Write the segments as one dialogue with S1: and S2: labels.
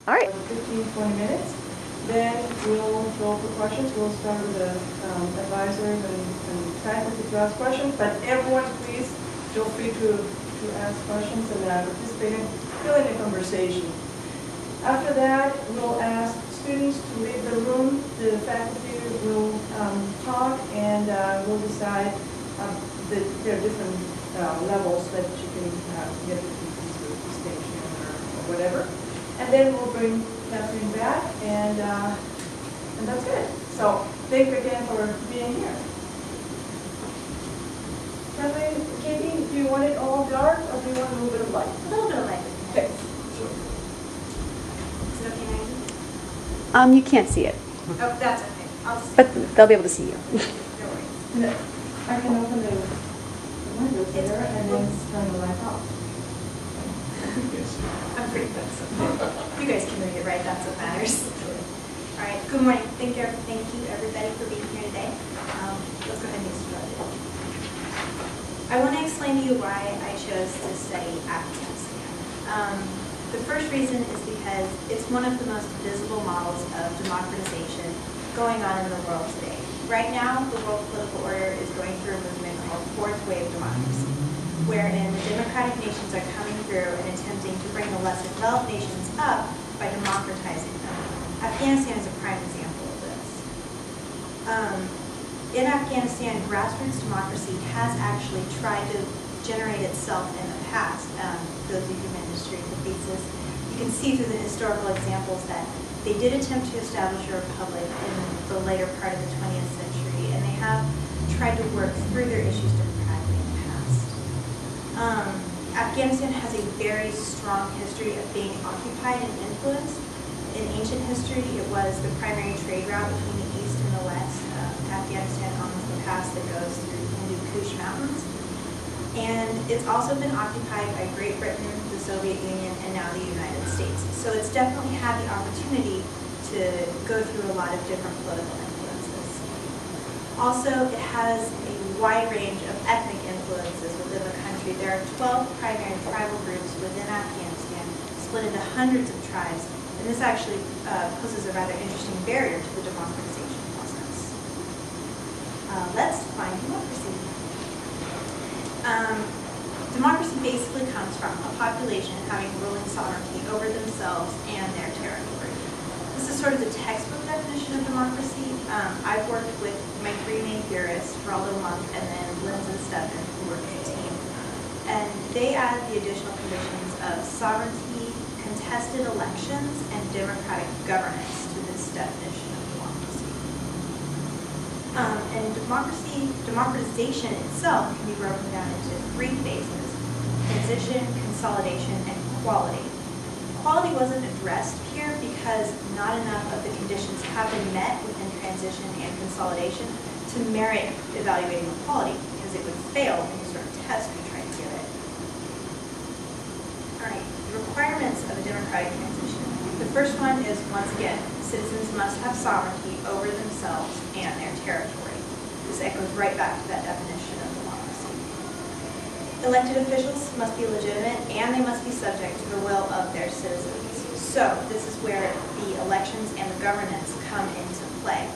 S1: All right.
S2: 15, 20 minutes. Then we'll go for questions. We'll start with the advisors and faculty to ask questions. But everyone, please feel free to ask questions and participate in, fill in the conversation. After that, we'll ask students to leave the room. The faculty will talk, and we'll decide that there are different levels that you can get into distinction or whatever. And then we'll bring Catherine back, and that's it. So thank you again for being here. Catherine, Katie, do you want it all dark, or do you want a little bit of light?
S3: A little bit of light.
S2: Okay.
S3: Is it okay now?
S1: You can't see it,
S3: Oh, that's okay. I'll just.
S1: but they'll be able to see you.
S3: No worries.
S2: I can open the window there and then turn the light off.
S3: I'm pretty good, so you guys can read it, right? That's what matters. All right. Good morning. Thank you, everybody, for being here today. Let's go ahead and get started. I want to explain to you why I chose to study Afghanistan. The first reason is because it's one of the most visible models of democratization going on in the world today. Right now, the world political order is going through a movement called fourth wave democracy, wherein the democratic nations are coming through and attempting to bring the less developed nations up by democratizing them. Afghanistan is a prime example of this. In Afghanistan, grassroots democracy has actually tried to generate itself in the past. Those of you in history, the thesis, you can see through the historical examples that they did attempt to establish a republic in the later part of the 20th century, and they have tried to work through their issues democratically in the past. Afghanistan has a very strong history of being occupied and influenced. In ancient history, it was the primary trade route between the East and the West. Afghanistan owns the pass that goes through the Hindu Kush Mountains. And it's also been occupied by Great Britain, the Soviet Union, and now the United States. So it's definitely had the opportunity to go through a lot of different political influences. Also, it has a wide range of ethnic influences within the country. There are 12 primary tribal groups within Afghanistan, split into hundreds of tribes, and this actually poses a rather interesting barrier to the democratization process. Let's define democracy. Democracy basically comes from a population having ruling sovereignty over themselves and their territory. This is sort of the textbook definition of democracy. I've worked with my three main theorists, Roldo Monk, and then Linz and Stephan, who worked in a team. And they added the additional conditions of sovereignty, contested elections, and democratic governance to this definition of democracy. And democratization itself can be broken down into three phases: transition, consolidation, and quality. Quality wasn't addressed here because not enough of the conditions have been met within transition and consolidation to merit evaluating the quality, because it would fail any sort of test we try to give it. All right, the requirements of a democratic transition. The first one is, once again, citizens must have sovereignty over themselves and their territory. This echoes right back to that definition of democracy. Elected officials must be legitimate, and they must be subject to the will of their citizens. So this is where the elections and the governance come into play.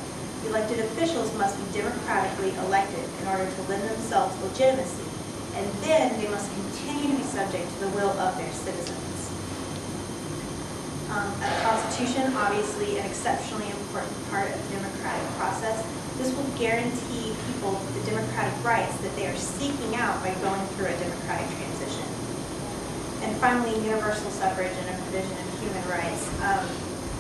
S3: The elected officials must be democratically elected in order to lend themselves legitimacy, and then they must continue to be subject to the will of their citizens. A constitution, obviously an exceptionally important part of the democratic process. This will guarantee people the democratic rights that they are seeking out by going through a democratic transition. And finally, universal suffrage and a provision of human rights.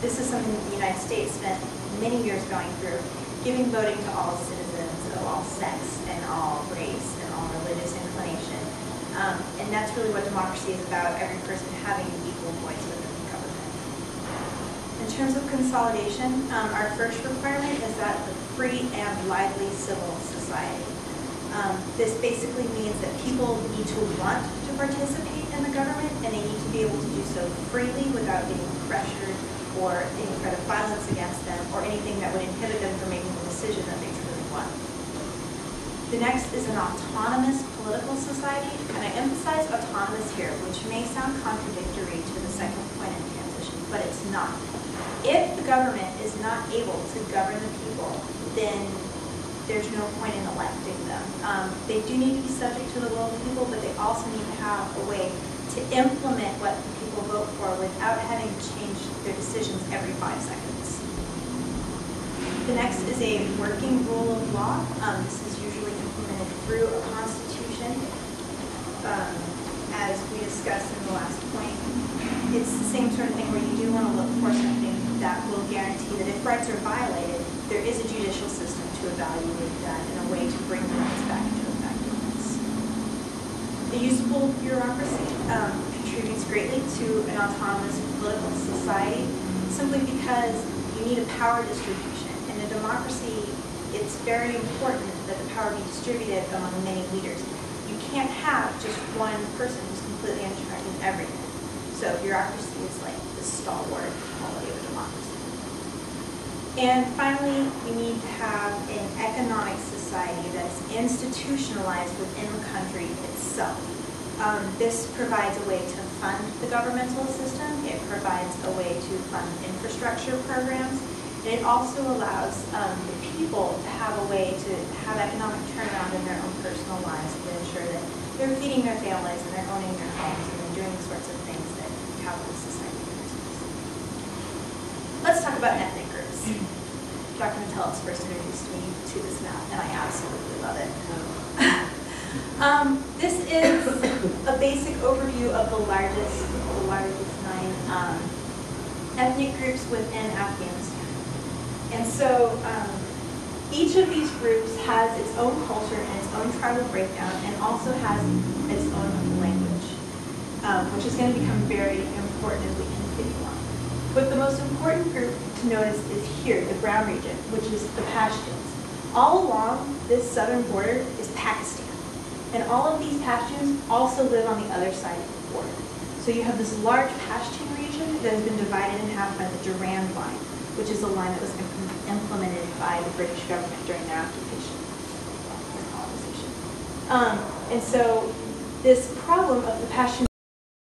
S3: This is something that the United States spent many years going through, giving voting to all citizens of all sex and all race and all religious inclination. And that's really what democracy is about, every person having an equal voice within the government. In terms of consolidation, our first requirement is that the free and lively civil society. This basically means that people need to want to participate in the government, and they need to be able to do so freely without being pressured or any threat of violence against them or anything that would inhibit them from making the decision that they truly want. The next is an autonomous political society, and I emphasize autonomous here, which may sound contradictory to the second point in transition, but but it's not. If the government is not able to govern the people, then there's no point in electing them. They do need to be subject to the will of the people, but they also need to have a way to implement what the people vote for without having to change their decisions every 5 seconds. The next is a working rule of law. This is usually implemented through a constitution. As we discussed in the last point, it's the same sort of thing where you do want to look for something that will guarantee that if rights are violated, there is a judicial system to evaluate that in a way to bring the rights back into effectiveness. The useful bureaucracy contributes greatly to an autonomous political society simply because you need a power distribution. In a democracy, it's very important that the power be distributed among many leaders. You can't have just one person who's completely in charge of everything. So bureaucracy is like the stalwart quality of a democracy. And finally, we need to have an economic society that's institutionalized within the country itself. This provides a way to fund the governmental system. It provides a way to fund infrastructure programs. And it also allows the people to have a way to have economic turnaround in their own personal lives to ensure that they're feeding their families and they're owning their homes and they're doing the sorts of things that capitalist society does. Let's talk about ethnic groups. Dr. Metellus first introduced me to this map, and I absolutely love it. This is a basic overview of the largest 9 ethnic groups within Afghanistan. And so each of these groups has its own culture and its own tribal breakdown, and also has its own language, which is going to become very important as we continue on. But the most important group to notice is here, the brown region, which is the Pashtuns. All along this southern border is Pakistan. And all of these Pashtuns also live on the other side of the border. So you have this large Pashtun region that has been divided in half by the Durand Line, which is a line that was implemented by the British government during their occupation and colonization. And so this problem of the Pashtun